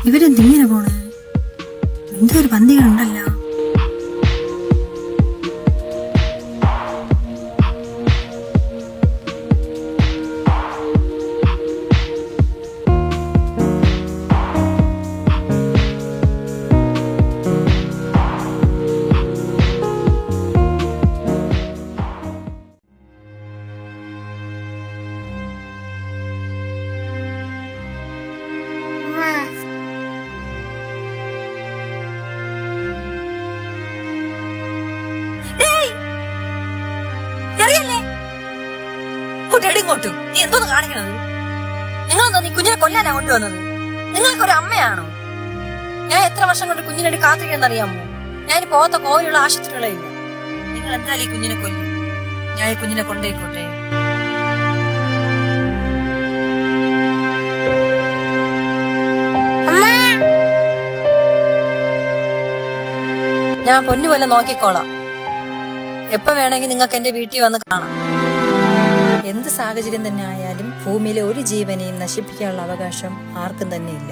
ഇവരെന്തിങ്ങനെ പോണേ? എന്തോ ഒരു പന്തികളുണ്ടല്ലോ. ഇങ്ങോട്ടും നീ എന്തോന്ന് കാണിക്കണത്? നിങ്ങളെന്തോ നീ കുഞ്ഞിനെ കൊല്ലാനാ കൊണ്ടുവന്നത്? നിങ്ങൾക്കൊരു അമ്മയാണോ? ഞാൻ എത്ര വർഷം കൊണ്ട് കുഞ്ഞിനെ കാത്തിരിക്കണമെന്നറിയാമോ? ഞാൻ പോകാത്ത കോവിലുള്ള ആശുപത്രികളെ ഇല്ല. നിങ്ങൾ എന്തായാലും ഈ കുഞ്ഞിനെ കൊല്ലും. ഞാൻ ഈ കുഞ്ഞിനെ കൊണ്ടേക്കോട്ടെ. ഞാൻ പൊന്നുപോലെ നോക്കിക്കോളാം. എപ്പോ വേണമെങ്കിൽ നിങ്ങൾക്ക് എന്റെ വീട്ടിൽ വന്ന് കാണാം. എന്ത് സാഹചര്യം തന്നെ ആയാലും ഭൂമിയിലെ ഒരു ജീവനെയും നശിപ്പിക്കാനുള്ള അവകാശം ആർക്കും തന്നെ ഇല്ല.